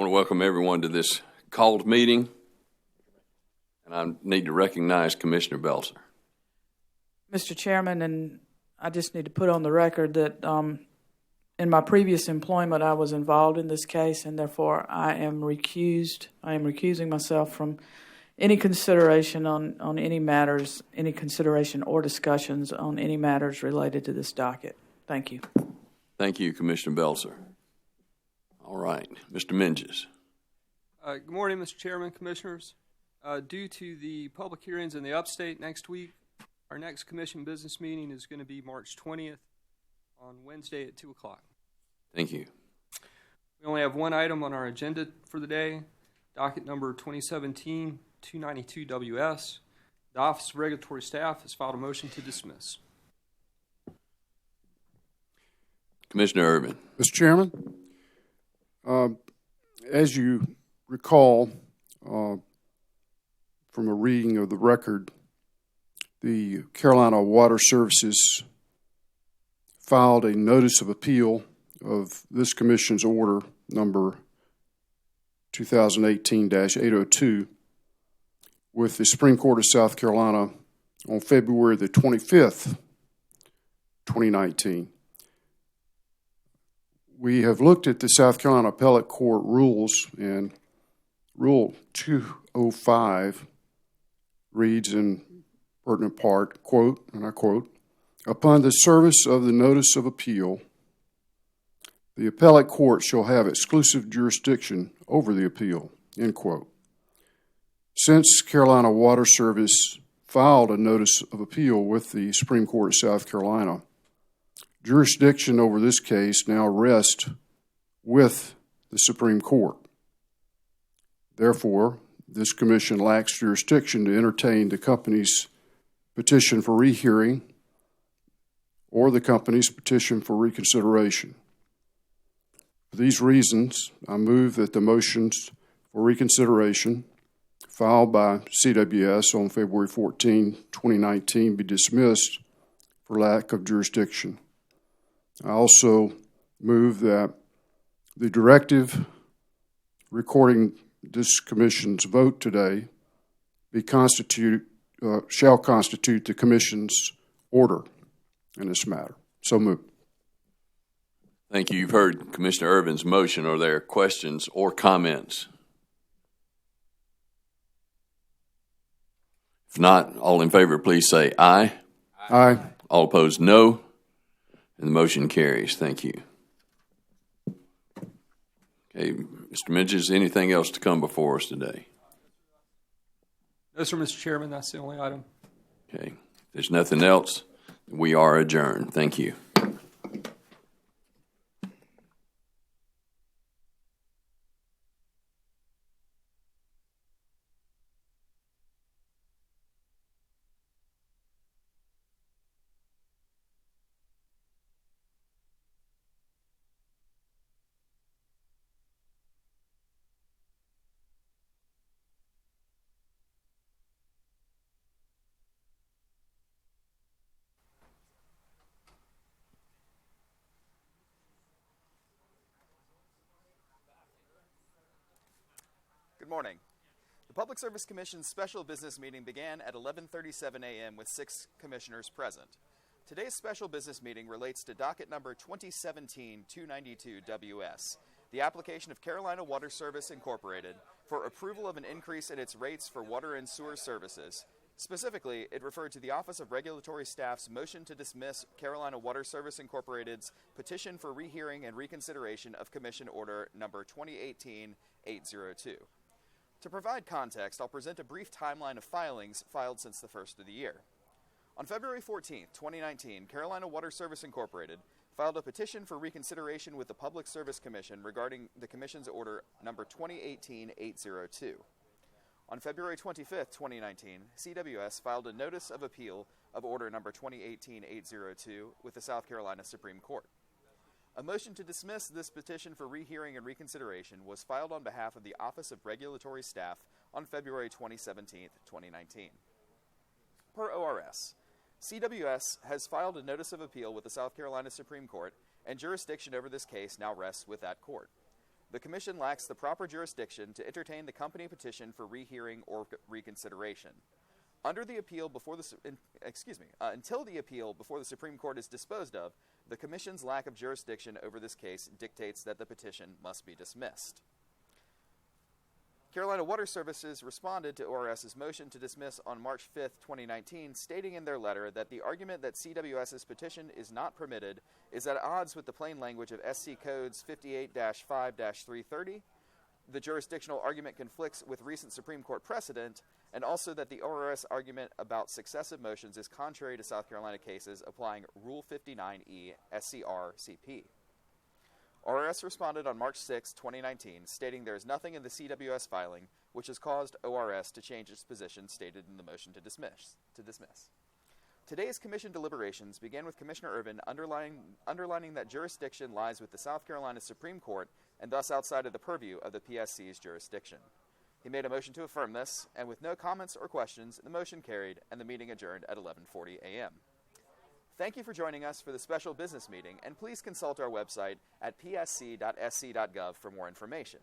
I want to welcome everyone to this called meeting, and I need to recognize Commissioner Belzer. Mr. Chairman, and I just need to put on the record that in my previous employment I was involved in this case, and therefore I am recused. I am recusing myself from any consideration on any matters, any consideration or discussions on any matters related to this docket. Thank you. Thank you, Commissioner Belzer. All right, Mr. Minges. Good morning, Mr. Chairman, Commissioners. Due to the public hearings in the upstate next week, our next commission business meeting is going to be March 20th on Wednesday at 2 o'clock. Thank you. We only have one item on our agenda for the day, docket number 2017-292WS. The Office of Regulatory Staff has filed a motion to dismiss. Commissioner Urban. Mr. Chairman, as you recall from a reading of the record, the Carolina Water Services filed a notice of appeal of this Commission's order number 2018-802 with the Supreme Court of South Carolina on February the 25th, 2019. We have looked at the South Carolina Appellate Court rules, and Rule 205 reads in pertinent part, quote, and I quote, "Upon the service of the notice of appeal, the appellate court shall have exclusive jurisdiction over the appeal," end quote. Since Carolina Water Service filed a notice of appeal with the Supreme Court of South Carolina, jurisdiction over this case now rests with the Supreme Court. Therefore, this commission lacks jurisdiction to entertain the company's petition for rehearing or the company's petition for reconsideration. For these reasons, I move that the motions for reconsideration filed by CWS on February 14, 2019 be dismissed for lack of jurisdiction. I also move that the directive recording this commission's vote today shall constitute the commission's order in this matter. So moved. Thank you. You've heard Commissioner Urban's motion. Are there questions or comments? If not, all in favor, please say aye. Aye. All opposed, no. And the motion carries. Thank you. Okay, Mr. Minges, anything else to come before us today? No, sir, Mr. Chairman. That's the only item. Okay. If there's nothing else, we are adjourned. Thank you. Good morning. The Public Service Commission's special business meeting began at 11:37 a.m. with 6 commissioners present. Today's special business meeting relates to docket number 2017-292WS, the application of Carolina Water Service Incorporated for approval of an increase in its rates for water and sewer services. Specifically, it referred to the Office of Regulatory Staff's motion to dismiss Carolina Water Service Incorporated's petition for rehearing and reconsideration of Commission Order number 2018-802. To provide context, I'll present a brief timeline of filings filed since the first of the year. On February 14, 2019, Carolina Water Service Incorporated filed a petition for reconsideration with the Public Service Commission regarding the Commission's Order number 2018-802. On February 25, 2019, CWS filed a notice of appeal of Order number 2018-802 with the South Carolina Supreme Court. A motion to dismiss this petition for rehearing and reconsideration was filed on behalf of the Office of Regulatory Staff on February 17, 2019. Per ORS, CWS has filed a notice of appeal with the South Carolina Supreme Court, and jurisdiction over this case now rests with that court. The Commission lacks the proper jurisdiction to entertain the company petition for rehearing or reconsideration. Until the appeal before the Supreme Court is disposed of, the Commission's lack of jurisdiction over this case dictates that the petition must be dismissed. Carolina Water Services responded to ORS's motion to dismiss on March 5, 2019, stating in their letter that the argument that CWS's petition is not permitted is at odds with the plain language of SC Codes 58-5-330. The jurisdictional argument conflicts with recent Supreme Court precedent, and also that the ORS argument about successive motions is contrary to South Carolina cases applying Rule 59E SCR-CP. ORS responded on March 6, 2019, stating there is nothing in the CWS filing which has caused ORS to change its position stated in the motion to dismiss. Today's Commission deliberations began with Commissioner Irvin underlining that jurisdiction lies with the South Carolina Supreme Court and thus outside of the purview of the PSC's jurisdiction. He made a motion to affirm this, and with no comments or questions, the motion carried and the meeting adjourned at 11:40 a.m. Thank you for joining us for the special business meeting, and please consult our website at psc.sc.gov for more information.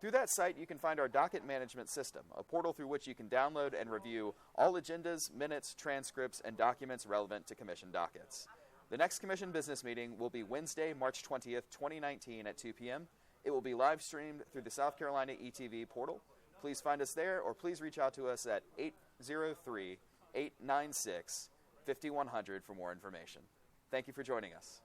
Through that site, you can find our docket management system, a portal through which you can download and review all agendas, minutes, transcripts, and documents relevant to Commission dockets. The next Commission business meeting will be Wednesday, March 20th, 2019 at 2 p.m. It will be live streamed through the South Carolina ETV portal. Please find us there, or please reach out to us at 803-896-5100 for more information. Thank you for joining us.